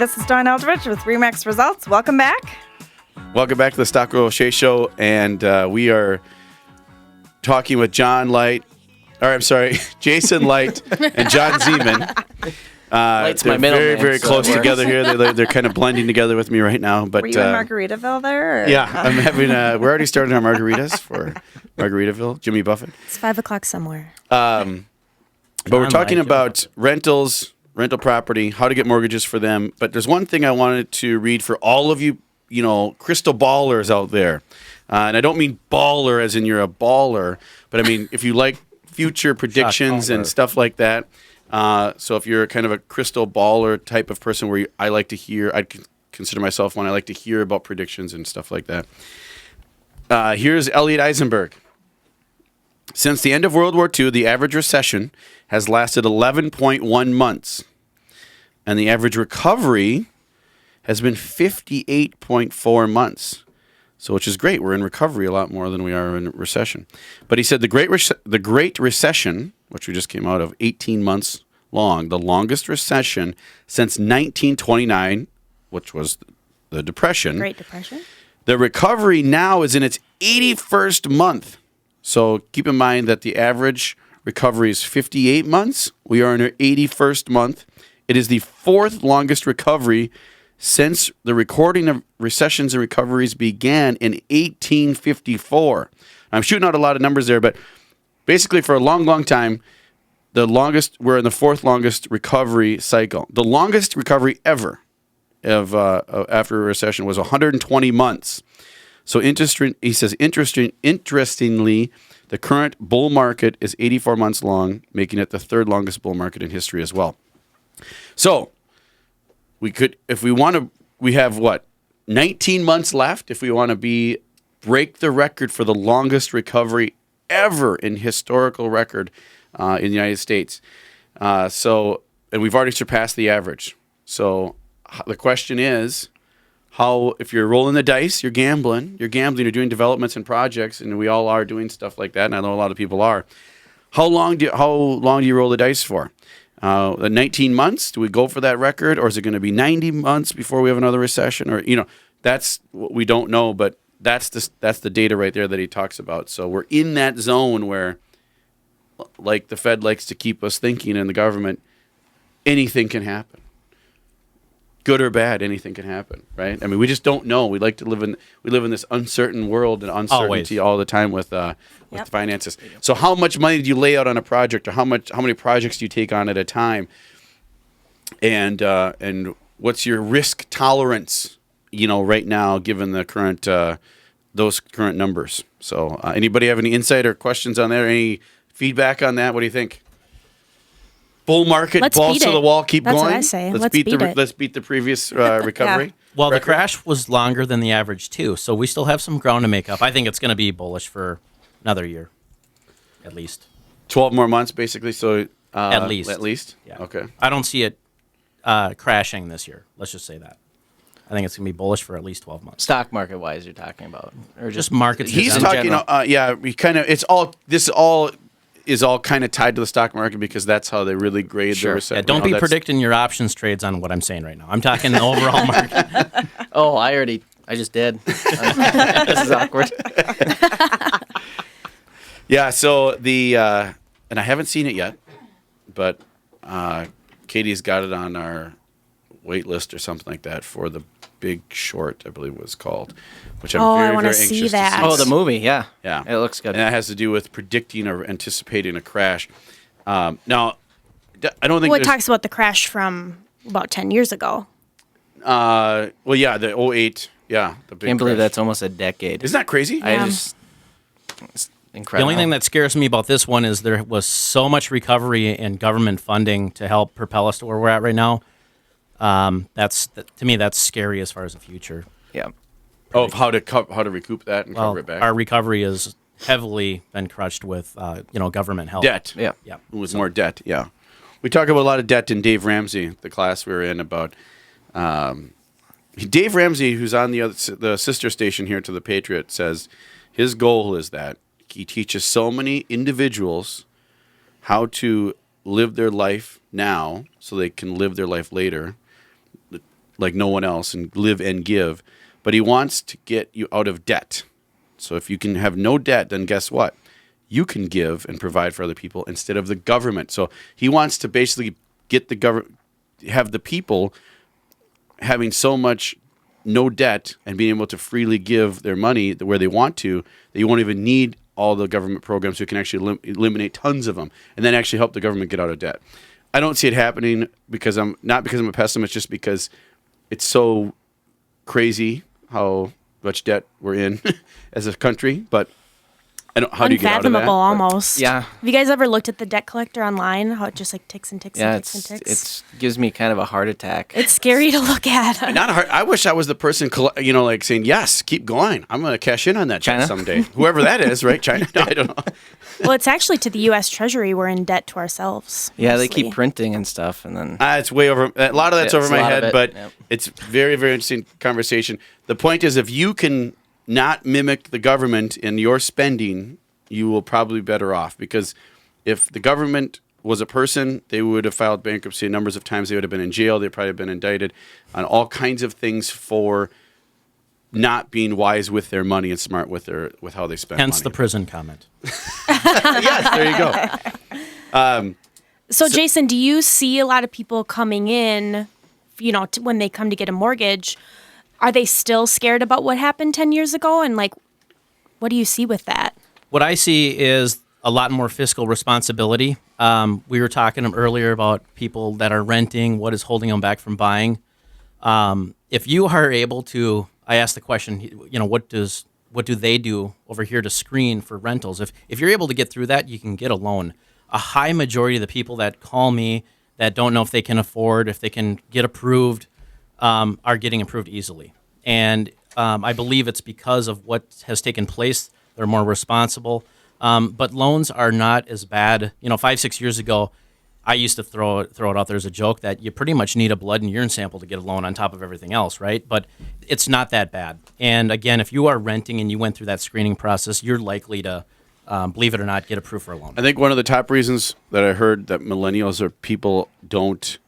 this is Dawn Eldridge with Remax Results. Welcome back. Welcome back to the Stockwell O'Shea Show, and we are talking with Jason Light and John Zeman. Light's they're my middle very, name, very so close it works. together here. They're kind of blending together with me right now. But Were you in Margaritaville there? Or? yeah, I'm having. We're already starting our margaritas for Margaritaville. Jimmy Buffett. It's 5 o'clock somewhere. But we're talking about rentals, rental property, how to get mortgages for them. But there's one thing I wanted to read for all of you, crystal ballers out there. And I don't mean baller as in you're a baller, but I mean if you like future predictions and stuff like that. So if you're kind of a crystal baller type of person where I like to hear, I'd consider myself one. I like to hear about predictions and stuff like that. Here's Elliot Eisenberg. Since the end of World War II, the average recession has lasted 11.1 months, and the average recovery has been 58.4 months. So, which is great. We're in recovery a lot more than we are in recession. But he said the Great Recession, which we just came out of, 18 months long, the longest recession since 1929, which was the Depression. Great Depression. The recovery now is in its 81st month. So keep in mind that the average recovery is 58 months. We are in our 81st month. It is the fourth longest recovery since the recording of recessions and recoveries began in 1854. I'm shooting out a lot of numbers there, but basically for a long, long time, we're in the fourth longest recovery cycle. The longest recovery ever after a recession was 120 months. So he says, interestingly, the current bull market is 84 months long, making it the third longest bull market in history as well. So we have 19 months left if we want to break the record for the longest recovery ever in historical record in the United States. And we've already surpassed the average. So the question is, if you're rolling the dice, you're gambling, you're doing developments and projects, and we all are doing stuff like that, and I know a lot of people are. How long do you roll the dice for? 19 months? Do we go for that record, or is it going to be 90 months before we have another recession? Or that's what we don't know, but that's the data right there that he talks about. So we're in that zone where, like the Fed likes to keep us thinking, and the government, anything can happen. Good or bad, anything can happen, right? I mean, we just don't know. We live in this uncertain world and uncertainty all the time with finances. So, how much money do you lay out on a project, or how many projects do you take on at a time? And what's your risk tolerance? Right now, given the current those current numbers. So, anybody have any insight or questions on there? Any feedback on that? What do you think? Bull market, balls to the wall, keep going. That's what I say. Let's beat it. Let's beat the previous recovery. Yeah. Well, the crash was longer than the average, too, so we still have some ground to make up. I think it's going to be bullish for another year, at least. 12 more months, basically, so... At least. At least? Yeah. Okay. I don't see it crashing this year. Let's just say that. I think it's going to be bullish for at least 12 months. Stock market wise, you're talking about, or Just markets. He's in talking... general. we kind of... This is all kind of tied to the stock market because that's how they really grade the recession. Yeah, don't be predicting your options trades on what I'm saying right now. I'm talking the overall market. Oh, I just did. This is awkward. Yeah, so and I haven't seen it yet, but Katie's got it on our wait list or something like that for The Big Short, I believe it was called, which I'm very, very anxious to see. Oh, the movie, yeah. Yeah. It looks good. And that has to do with predicting or anticipating a crash. Now, I don't think Well, it talks about the crash from about 10 years ago. the 08, the big Can't believe crash. that's almost a decade. Isn't that crazy? It's The incredible. only thing that scares me about this one is there was so much recovery in government funding to help propel us to where we're at right now. To me, that's scary as far as the future. Yeah. Oh, of how to recoup that and cover it back. Our recovery has heavily been crushed with government help. Debt. Yeah. Yeah. It was more debt, yeah. We talk about a lot of debt in Dave Ramsey, the class we were in about. Dave Ramsey, who's on the sister station here to the Patriot, says his goal is that he teaches so many individuals how to live their life now so they can live their life later. like no one else and live and give, but he wants to get you out of debt. So if you can have no debt, then guess what? You can give and provide for other people instead of the government. So he wants to basically get the government, have the people having so much no debt and being able to freely give their money where they want to, that you won't even need all the government programs. You can actually eliminate tons of them and then actually help the government get out of debt. I don't see it happening because I'm a pessimist, just because it's so crazy how much debt we're in as a country. But how do you get out of that? Unfathomable almost. Yeah. Have you guys ever looked at the debt collector online? How it just like ticks and ticks Yeah, and ticks and ticks? it gives me kind of a heart attack. It's scary to look at. Not hard. I wish I was the person, like saying, yes, keep going. I'm going to cash in on that China? debt someday. Whoever that is, right? China? No, I don't know. Well, it's actually to the U.S. Treasury. We're in debt to ourselves. Yeah, they mostly. keep printing and stuff, and then It's way over. A lot of that's Yeah, over it's a my lot of head, it, but yep. it's very, very interesting conversation. The point is, if you can not mimic the government in your spending, you will probably be better off, because if the government was a person, they would have filed bankruptcy numbers of times. They would have been in jail. They'd probably have been indicted on all kinds of things for not being wise with their money and smart with how they spend Hence money. the prison comment. Yes, there you go. So, Jason, do you see a lot of people coming in, when they come to get a mortgage? Are they still scared about what happened 10 years ago? And, what do you see with that? What I see is a lot more fiscal responsibility. We were talking earlier about people that are renting, what is holding them back from buying. If you are able to, I asked the question, what do they do over here to screen for rentals? If you're able to get through that, you can get a loan. A high majority of the people that call me that don't know if they can afford, if they can get approved, are getting approved easily. And I believe it's because of what has taken place. They're more responsible. But loans are not as bad. 5-6 years ago, I used to throw it out there as a joke that you pretty much need a blood and urine sample to get a loan on top of everything else, right? But it's not that bad. And again, if you are renting and you went through that screening process, you're likely to, believe it or not, get approved for a loan. I think one of the top reasons that I heard that millennials or people don't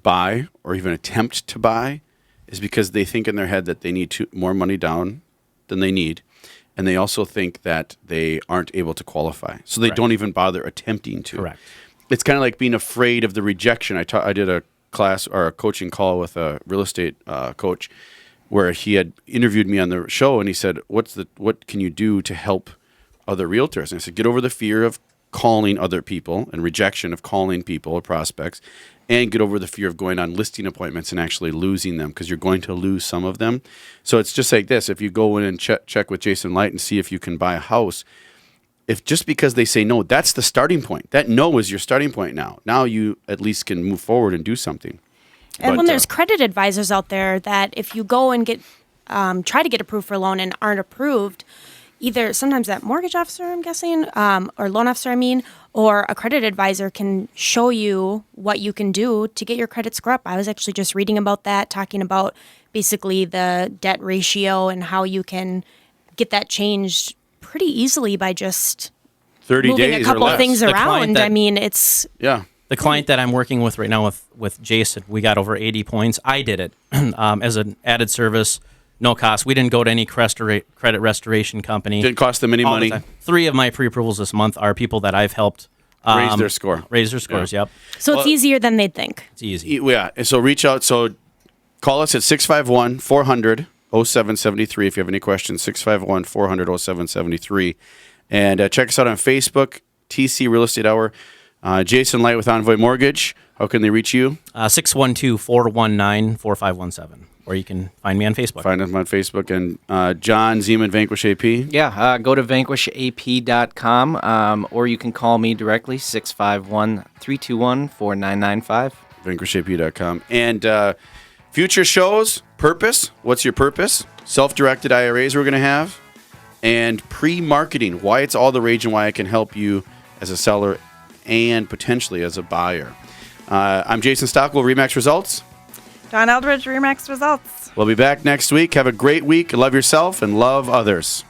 buy or even attempt to buy is because they think in their head that they need more money down than they need. And they also think that they aren't able to qualify. So they Correct. don't even bother attempting to. Correct. It's kind of like being afraid of the rejection. I did a class or a coaching call with a real estate coach where he had interviewed me on the show, and he said, what can you do to help other realtors? And I said, get over the fear of calling other people and rejection of calling people or prospects, and get over the fear of going on listing appointments and actually losing them, because you're going to lose some of them. So it's just like this. If you go in and check with Jason Light and see if you can buy a house, if just because they say no, that's the starting point. That no is your starting point now. Now you at least can move forward and do something. And But, when there's credit advisors out there that if you go and get try to get approved for a loan and aren't approved, either sometimes that mortgage officer, I'm guessing, or loan officer, or a credit advisor can show you what you can do to get your credit score up. I was actually just reading about that, talking about basically the debt ratio and how you can get that changed pretty easily by just 30 moving days a couple or less. of things The client around. that- It's Yeah. The client that I'm working with right now with Jason, we got over 80 points. I did it as an added service, no cost. We didn't go to any credit restoration company. Didn't cost them any all the money. time. 3 of my pre-approvals this month are people that I've helped Raise their score. Raise their scores, Yeah. yep. so it's easier than they'd think. It's easy. Yeah. And so reach out. So call us at 651-400-0773 if you have any questions. 651-400-0773. And check us out on Facebook, TC Real Estate Hour. Jason Light with Envoy Mortgage. How can they reach you? 612-419-4517. Or you can find me on Facebook. Find us on Facebook. And John Zeman, Vanquish AP. Yeah, go to vanquishap.com, or you can call me directly, 651-321-4995. VanquishAP.com. And future shows, purpose. What's your purpose? Self-directed IRAs we're going to have. And pre-marketing, why it's all the rage and why I can help you as a seller and potentially as a buyer. I'm Jason Stockwell, Remax Results. Don Eldridge, Remax Results. We'll be back next week. Have a great week. Love yourself and love others.